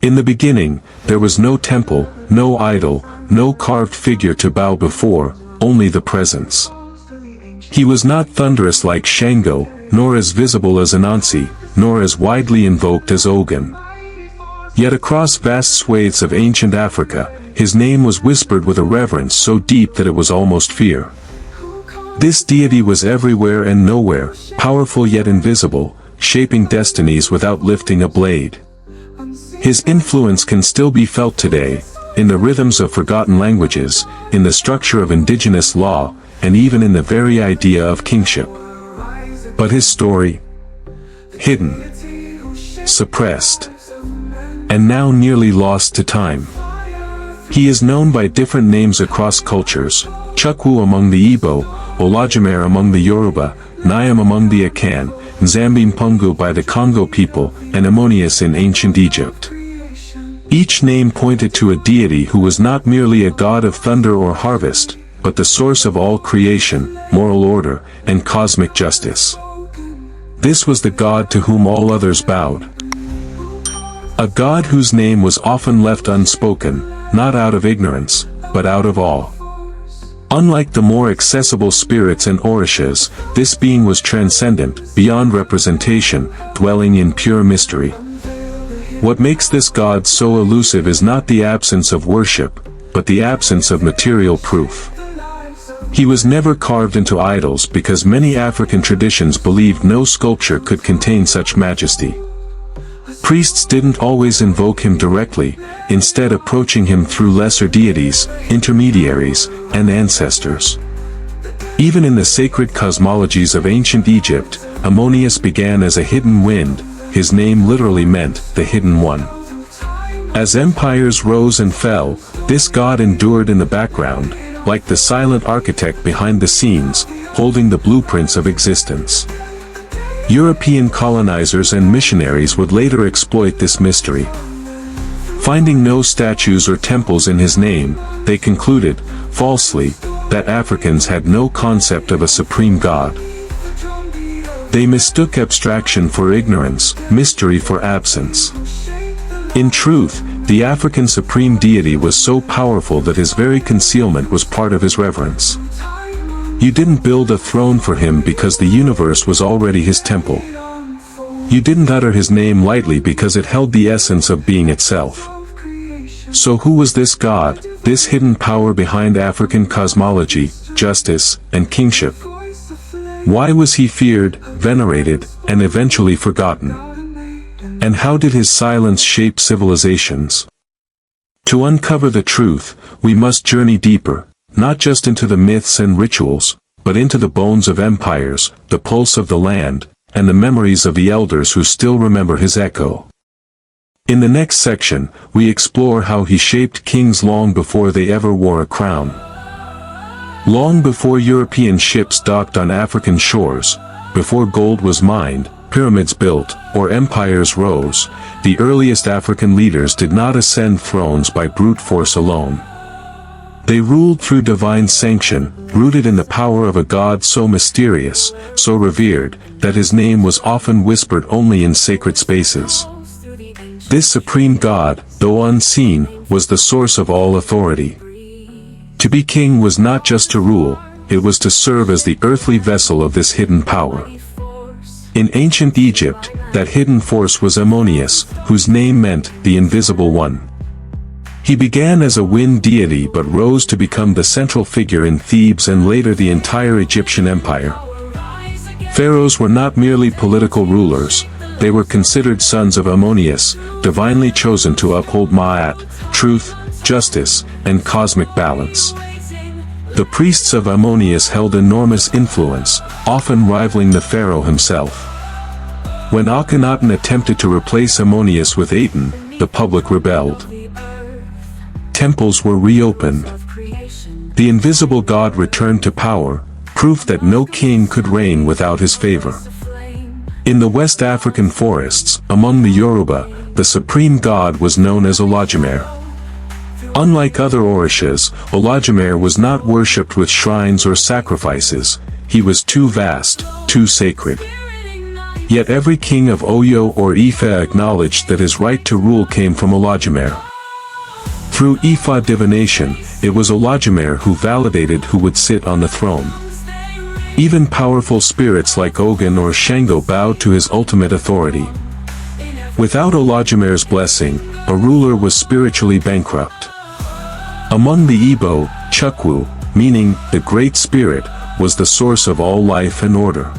In the beginning, there was no temple, no idol, no carved figure to bow before, only the presence. He was not thunderous like Shango, nor as visible as Anansi, nor as widely invoked as Ogun. Yet across vast swathes of ancient Africa, his name was whispered with a reverence so deep that it was almost fear. This deity was everywhere and nowhere, powerful yet invisible, shaping destinies without lifting a blade. His influence can still be felt today, in the rhythms of forgotten languages, in the structure of indigenous law, and even in the very idea of kingship. But his story? Hidden, suppressed, and now nearly lost to time. He is known by different names across cultures: Chukwu among the Igbo, Olajimere among the Yoruba, Nyam among the Akan, Nzambimpungu by the Congo people, and Ammonius in ancient Egypt. Each name pointed to a deity who was not merely a god of thunder or harvest, but the source of all creation, moral order, and cosmic justice. This was the god to whom all others bowed. A god whose name was often left unspoken, not out of ignorance, but out of awe. Unlike the more accessible spirits and orishas, this being was transcendent, beyond representation, dwelling in pure mystery. What makes this god so elusive is not the absence of worship, but the absence of material proof. He was never carved into idols because many African traditions believed no sculpture could contain such majesty. Priests didn't always invoke him directly, instead approaching him through lesser deities, intermediaries, and ancestors. Even in the sacred cosmologies of ancient Egypt, Ammonius began as a hidden wind. His name literally meant the hidden one. As empires rose and fell, this god endured in the background, like the silent architect behind the scenes, holding the blueprints of existence. European colonizers and missionaries would later exploit this mystery. Finding no statues or temples in his name, they concluded, falsely, that Africans had no concept of a supreme god. They mistook abstraction for ignorance, mystery for absence. In truth, the African supreme deity was so powerful that his very concealment was part of his reverence. You didn't build a throne for him because the universe was already his temple. You didn't utter his name lightly because it held the essence of being itself. So who was this god, this hidden power behind African cosmology, justice, and kingship? Why was he feared, venerated, and eventually forgotten? And how did his silence shape civilizations? To uncover the truth, we must journey deeper, not just into the myths and rituals, but into the bones of empires, the pulse of the land, and the memories of the elders who still remember his echo. In the next section, we explore how he shaped kings long before they ever wore a crown. Long before European ships docked on African shores, before gold was mined, pyramids built, or empires rose, the earliest African leaders did not ascend thrones by brute force alone. They ruled through divine sanction, rooted in the power of a god so mysterious, so revered, that his name was often whispered only in sacred spaces. This supreme god, though unseen, was the source of all authority. To be king was not just to rule, it was to serve as the earthly vessel of this hidden power. In ancient Egypt, that hidden force was Ammonius, whose name meant the invisible one. He began as a wind deity but rose to become the central figure in Thebes and later the entire Egyptian empire. Pharaohs were not merely political rulers, they were considered sons of Ammonius, divinely chosen to uphold Ma'at, truth, justice, and cosmic balance. The priests of Ammonius held enormous influence, often rivaling the pharaoh himself. When Akhenaten attempted to replace Ammonius with Aten, the public rebelled. Temples were reopened. The invisible god returned to power, proof that no king could reign without his favor. In the West African forests, among the Yoruba, the supreme god was known as Olajimere. Unlike other orishas, Olajimere was not worshipped with shrines or sacrifices, he was too vast, too sacred. Yet every king of Oyo or Ifa acknowledged that his right to rule came from Olajumer. Through Ifa divination, it was Olajumer who validated who would sit on the throne. Even powerful spirits like Ogun or Shango bowed to his ultimate authority. Without Olajumer's blessing, a ruler was spiritually bankrupt. Among the Igbo, Chukwu, meaning the Great Spirit, was the source of all life and order.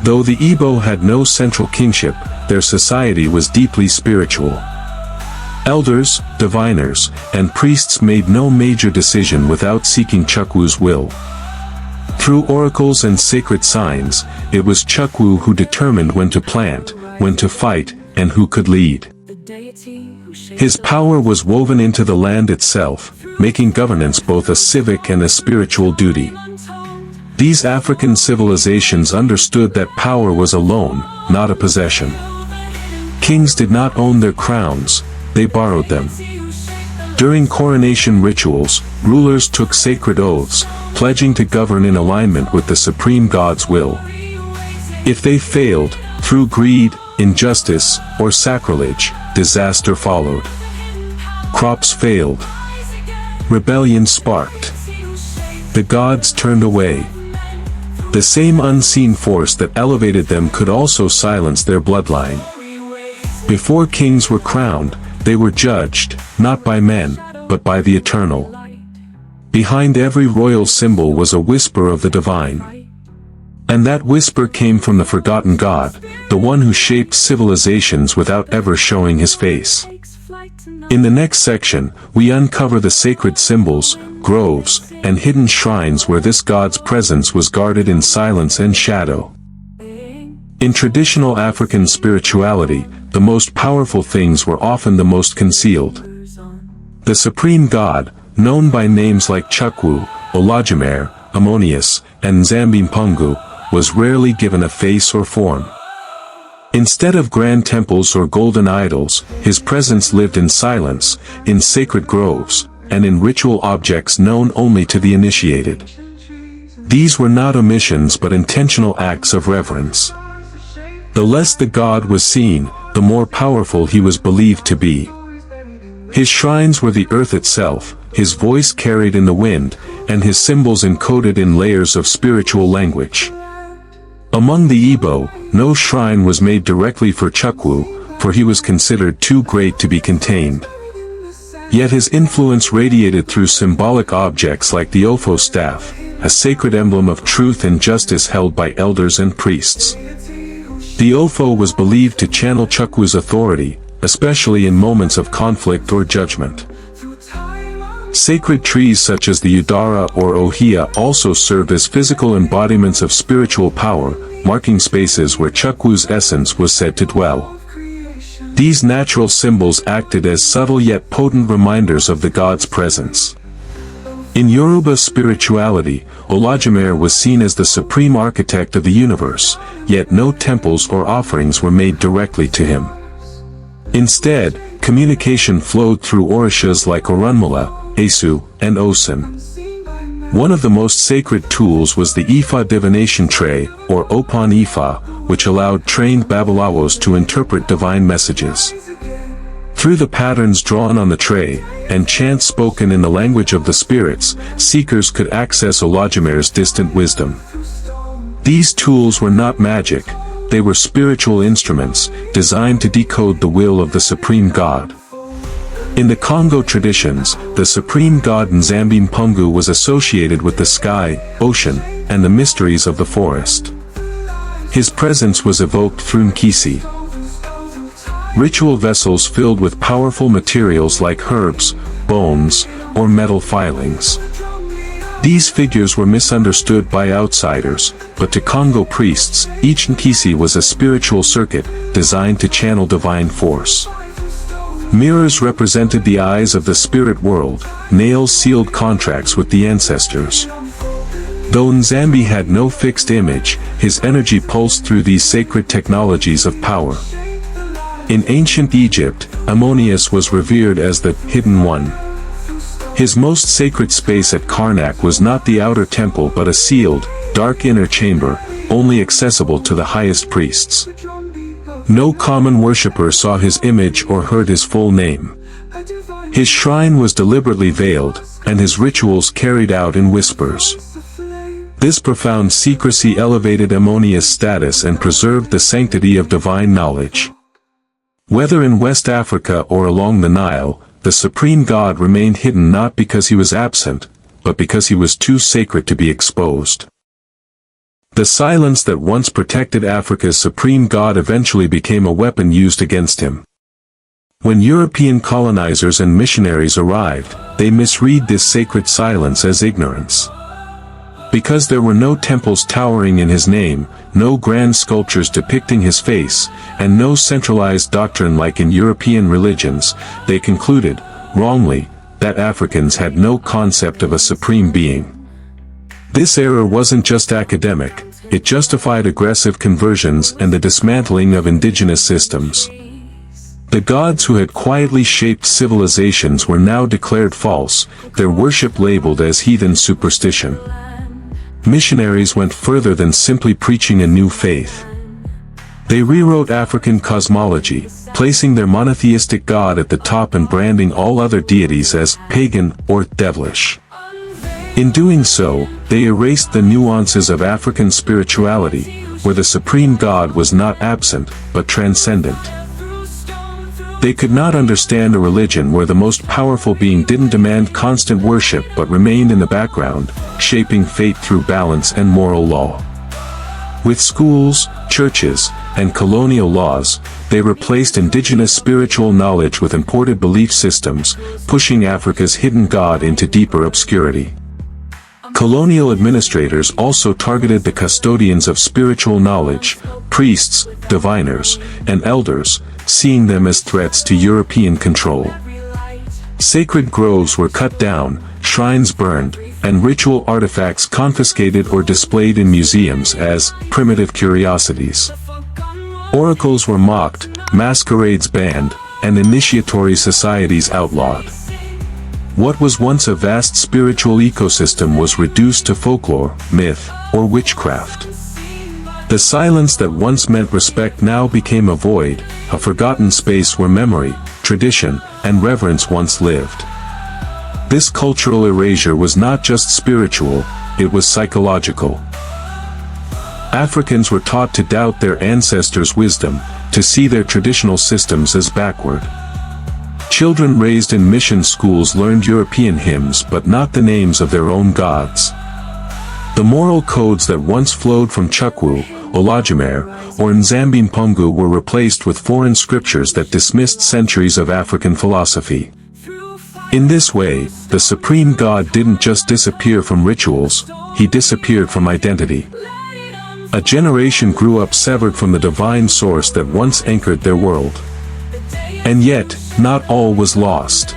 Though the Igbo had no central kingship, their society was deeply spiritual. Elders, diviners, and priests made no major decision without seeking Chukwu's will. Through oracles and sacred signs, it was Chukwu who determined when to plant, when to fight, and who could lead. His power was woven into the land itself, making governance both a civic and a spiritual duty. These African civilizations understood that power was a loan, not a possession. Kings did not own their crowns, they borrowed them. During coronation rituals, rulers took sacred oaths, pledging to govern in alignment with the supreme God's will. If they failed, through greed, injustice, or sacrilege, disaster followed. Crops failed. Rebellion sparked. The gods turned away. The same unseen force that elevated them could also silence their bloodline. Before kings were crowned, they were judged, not by men, but by the eternal. Behind every royal symbol was a whisper of the divine. And that whisper came from the forgotten God, the one who shaped civilizations without ever showing his face. In the next section, we uncover the sacred symbols, groves, and hidden shrines where this God's presence was guarded in silence and shadow. In traditional African spirituality, the most powerful things were often the most concealed. The supreme God, known by names like Chukwu, Olajumer, Ammonius, and Nzambi-Mpungu, was rarely given a face or form. Instead of grand temples or golden idols, his presence lived in silence, in sacred groves, and in ritual objects known only to the initiated. These were not omissions but intentional acts of reverence. The less the god was seen, the more powerful he was believed to be. His shrines were the earth itself, his voice carried in the wind, and his symbols encoded in layers of spiritual language. Among the Igbo, no shrine was made directly for Chukwu, for he was considered too great to be contained. Yet his influence radiated through symbolic objects like the Ofo staff, a sacred emblem of truth and justice held by elders and priests. The Ofo was believed to channel Chukwu's authority, especially in moments of conflict or judgment. Sacred trees such as the Udara or Ohia also served as physical embodiments of spiritual power, marking spaces where Chukwu's essence was said to dwell. These natural symbols acted as subtle yet potent reminders of the god's presence. In Yoruba spirituality, Olajumer was seen as the supreme architect of the universe, yet no temples or offerings were made directly to him. Instead, communication flowed through orishas like Orunmila, Esu, and Osun. One of the most sacred tools was the Ifa divination tray, or Opon Ifa, which allowed trained Babalawos to interpret divine messages. Through the patterns drawn on the tray, and chants spoken in the language of the spirits, seekers could access Olajumer's distant wisdom. These tools were not magic, they were spiritual instruments, designed to decode the will of the supreme god. In the Congo traditions, the supreme god Nzambi-Mpungu was associated with the sky, ocean, and the mysteries of the forest. His presence was evoked through Nkisi. Ritual vessels filled with powerful materials like herbs, bones, or metal filings. These figures were misunderstood by outsiders, but to Congo priests, each Nkisi was a spiritual circuit, designed to channel divine force. Mirrors represented the eyes of the spirit world, nails sealed contracts with the ancestors. Though Nzambi had no fixed image, his energy pulsed through these sacred technologies of power. In ancient Egypt, Ammonius was revered as the Hidden One. His most sacred space at Karnak was not the outer temple but a sealed, dark inner chamber, only accessible to the highest priests. No common worshipper saw his image or heard his full name. His shrine was deliberately veiled, and his rituals carried out in whispers. This profound secrecy elevated Ammonia's status and preserved the sanctity of divine knowledge. Whether in West Africa or along the Nile, the supreme god remained hidden not because he was absent, but because he was too sacred to be exposed. The silence that once protected Africa's supreme god eventually became a weapon used against him. When European colonizers and missionaries arrived, they misread this sacred silence as ignorance. Because there were no temples towering in his name, no grand sculptures depicting his face, and no centralized doctrine like in European religions, they concluded, wrongly, that Africans had no concept of a supreme being. This error wasn't just academic, it justified aggressive conversions and the dismantling of indigenous systems. The gods who had quietly shaped civilizations were now declared false, their worship labeled as heathen superstition. Missionaries went further than simply preaching a new faith. They rewrote African cosmology, placing their monotheistic god at the top and branding all other deities as pagan or devilish. In doing so, they erased the nuances of African spirituality, where the supreme god was not absent, but transcendent. They could not understand a religion where the most powerful being didn't demand constant worship but remained in the background, shaping fate through balance and moral law. With schools, churches, and colonial laws, they replaced indigenous spiritual knowledge with imported belief systems, pushing Africa's hidden god into deeper obscurity. Colonial administrators also targeted the custodians of spiritual knowledge, priests, diviners, and elders, seeing them as threats to European control. Sacred groves were cut down, shrines burned, and ritual artifacts confiscated or displayed in museums as primitive curiosities. Oracles were mocked, masquerades banned, and initiatory societies outlawed. What was once a vast spiritual ecosystem was reduced to folklore, myth, or witchcraft. The silence that once meant respect now became a void, a forgotten space where memory, tradition, and reverence once lived. This cultural erasure was not just spiritual, it was psychological. Africans were taught to doubt their ancestors' wisdom, to see their traditional systems as backward. Children raised in mission schools learned European hymns but not the names of their own gods. The moral codes that once flowed from Chukwu, Olajimere, or Nzambimpungu were replaced with foreign scriptures that dismissed centuries of African philosophy. In this way, the supreme god didn't just disappear from rituals, he disappeared from identity. A generation grew up severed from the divine source that once anchored their world. And yet, not all was lost.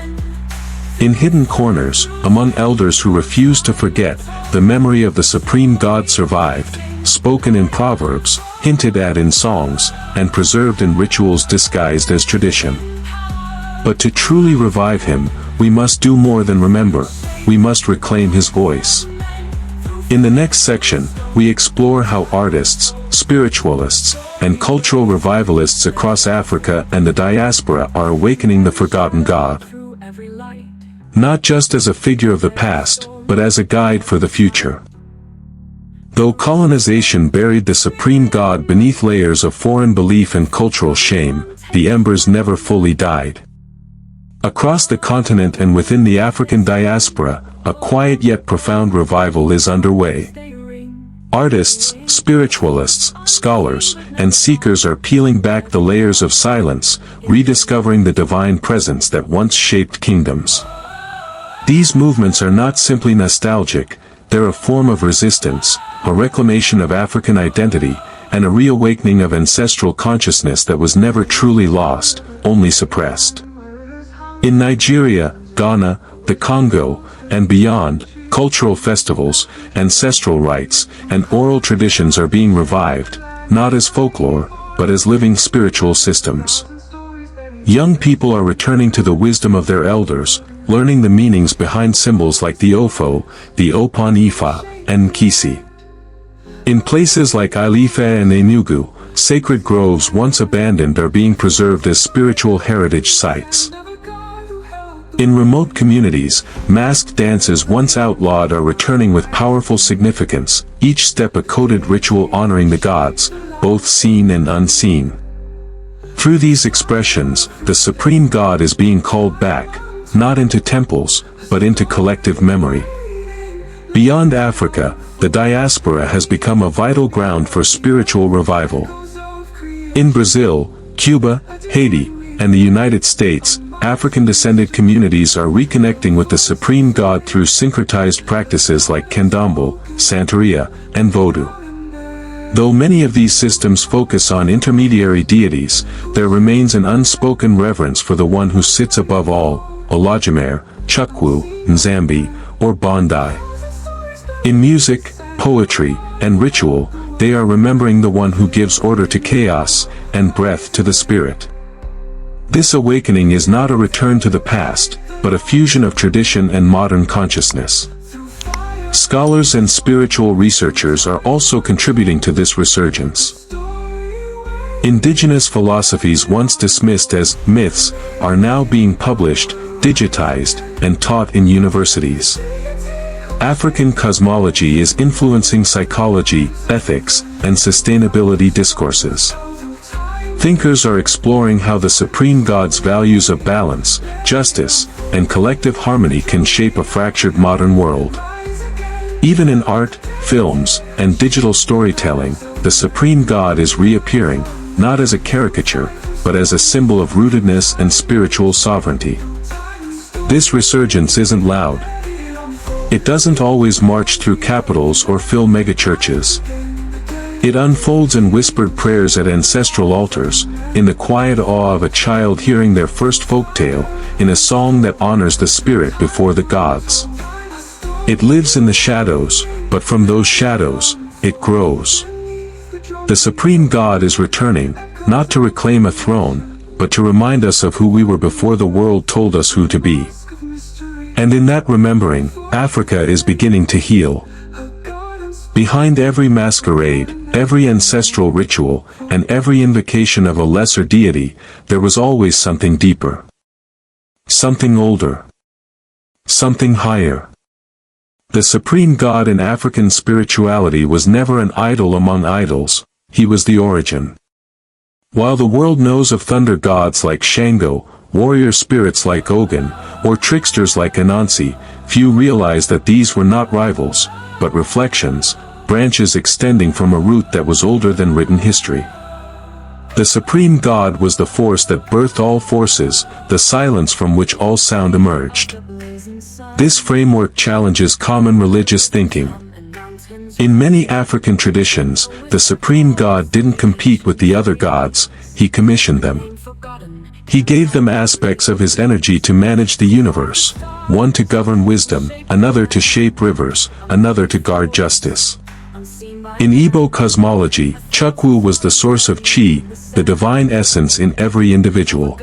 In hidden corners, among elders who refused to forget, the memory of the supreme god survived, spoken in proverbs, hinted at in songs, and preserved in rituals disguised as tradition. But to truly revive him, we must do more than remember, we must reclaim his voice. In the next section, we explore how artists, spiritualists, and cultural revivalists across Africa and the diaspora are awakening the forgotten god. Not just as a figure of the past, but as a guide for the future. Though colonization buried the supreme god beneath layers of foreign belief and cultural shame, the embers never fully died. Across the continent and within the African diaspora, a quiet yet profound revival is underway. Artists, spiritualists, scholars, and seekers are peeling back the layers of silence, rediscovering the divine presence that once shaped kingdoms. These movements are not simply nostalgic, they're a form of resistance, a reclamation of African identity, and a reawakening of ancestral consciousness that was never truly lost, only suppressed. In Nigeria, Ghana, the Congo, and beyond, cultural festivals, ancestral rites, and oral traditions are being revived, not as folklore, but as living spiritual systems. Young people are returning to the wisdom of their elders, learning the meanings behind symbols like the Ofo, the Opon Ifa, and Nkisi. In places like Ilefe and Enugu, sacred groves once abandoned are being preserved as spiritual heritage sites. In remote communities, masked dances once outlawed are returning with powerful significance, each step a coded ritual honoring the gods, both seen and unseen. Through these expressions, the supreme god is being called back, not into temples, but into collective memory. Beyond Africa, the diaspora has become a vital ground for spiritual revival. In Brazil, Cuba, Haiti, and the United States, African-descended communities are reconnecting with the supreme god through syncretized practices like candomblé, santeria, and voodoo. Though many of these systems focus on intermediary deities, there remains an unspoken reverence for the one who sits above all, Olodumare, Chukwu, Nzambi, or Bondi. In music, poetry, and ritual, they are remembering the one who gives order to chaos, and breath to the spirit. This awakening is not a return to the past, but a fusion of tradition and modern consciousness. Scholars and spiritual researchers are also contributing to this resurgence. Indigenous philosophies once dismissed as myths are now being published, digitized, and taught in universities. African cosmology is influencing psychology, ethics, and sustainability discourses. Thinkers are exploring how the supreme god's values of balance, justice, and collective harmony can shape a fractured modern world. Even in art, films, and digital storytelling, the supreme god is reappearing, not as a caricature, but as a symbol of rootedness and spiritual sovereignty. This resurgence isn't loud. It doesn't always march through capitals or fill megachurches. It unfolds in whispered prayers at ancestral altars, in the quiet awe of a child hearing their first folktale, in a song that honors the spirit before the gods. It lives in the shadows, but from those shadows, it grows. The supreme god is returning, not to reclaim a throne, but to remind us of who we were before the world told us who to be. And in that remembering, Africa is beginning to heal. Behind every masquerade, every ancestral ritual, and every invocation of a lesser deity, there was always something deeper. Something older. Something higher. The supreme god in African spirituality was never an idol among idols, he was the origin. While the world knows of thunder gods like Shango, warrior spirits like Ogun, or tricksters like Anansi, few realize that these were not rivals, but reflections, branches extending from a root that was older than written history. The supreme god was the force that birthed all forces, the silence from which all sound emerged. This framework challenges common religious thinking. In many African traditions, the supreme god didn't compete with the other gods, he commissioned them. He gave them aspects of his energy to manage the universe, one to govern wisdom, another to shape rivers, another to guard justice. In Igbo cosmology, Chukwu was the source of chi, the divine essence in every individual.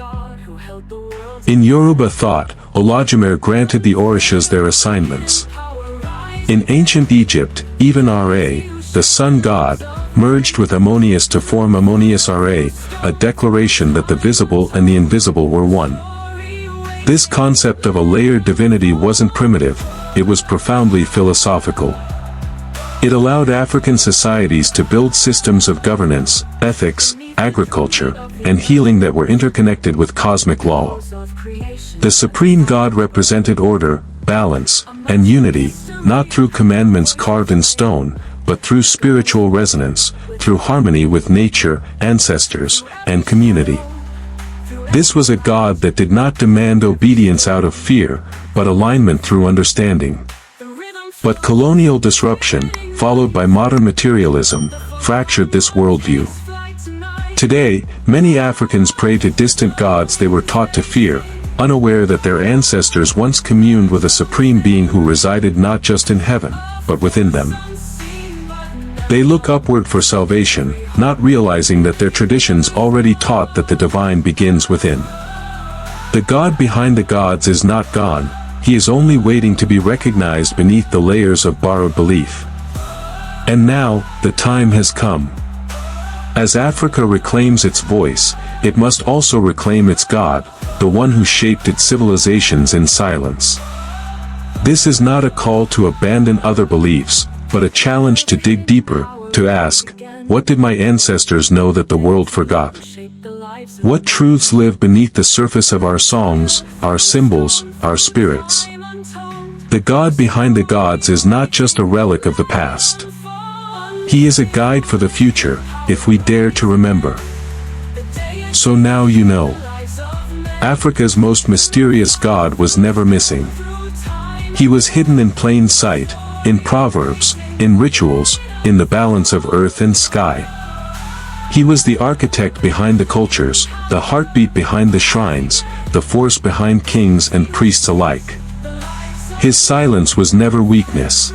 In Yoruba thought, Olodumare granted the Orishas their assignments. In ancient Egypt, even Ra, the sun god, merged with Ammonius to form Ammonius Ra, a declaration that the visible and the invisible were one. This concept of a layered divinity wasn't primitive, it was profoundly philosophical. It allowed African societies to build systems of governance, ethics, agriculture, and healing that were interconnected with cosmic law. The supreme god represented order, balance, and unity, not through commandments carved in stone, but through spiritual resonance, through harmony with nature, ancestors, and community. This was a god that did not demand obedience out of fear, but alignment through understanding. But colonial disruption, followed by modern materialism, fractured this worldview. Today, many Africans pray to distant gods they were taught to fear, unaware that their ancestors once communed with a supreme being who resided not just in heaven, but within them. They look upward for salvation, not realizing that their traditions already taught that the divine begins within. The God behind the gods is not gone, he is only waiting to be recognized beneath the layers of borrowed belief. And now, the time has come. As Africa reclaims its voice, it must also reclaim its God, the one who shaped its civilizations in silence. This is not a call to abandon other beliefs, but a challenge to dig deeper, to ask, what did my ancestors know that the world forgot? What truths live beneath the surface of our songs, our symbols, our spirits? The God behind the gods is not just a relic of the past. He is a guide for the future, if we dare to remember. So now you know. Africa's most mysterious God was never missing. He was hidden in plain sight, in proverbs, in rituals, in the balance of earth and sky. He was the architect behind the cultures, the heartbeat behind the shrines, the force behind kings and priests alike. His silence was never weakness.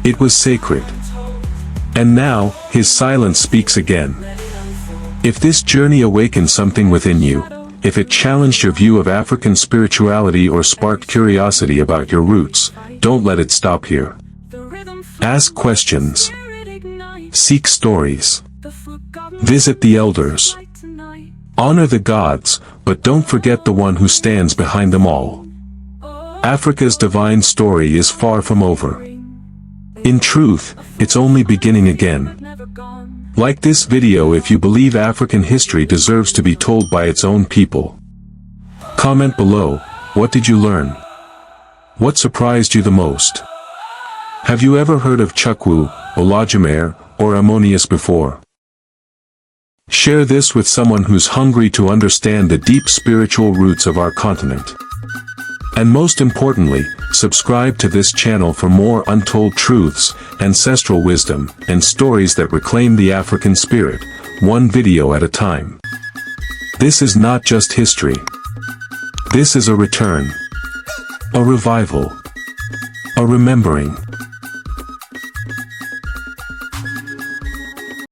It was sacred. And now, his silence speaks again. If this journey awakened something within you, if it challenged your view of African spirituality or sparked curiosity about your roots, don't let it stop here. Ask questions. Seek stories. Visit the elders. Honor the gods, but don't forget the one who stands behind them all. Africa's divine story is far from over. In truth, it's only beginning again. Like this video if you believe African history deserves to be told by its own people. Comment below, what did you learn? What surprised you the most? Have you ever heard of Chukwu, Olajimere, or Ammonius before? Share this with someone who's hungry to understand the deep spiritual roots of our continent. And most importantly, subscribe to this channel for more untold truths, ancestral wisdom, and stories that reclaim the African spirit, one video at a time. This is not just history. This is a return. A revival. A remembering.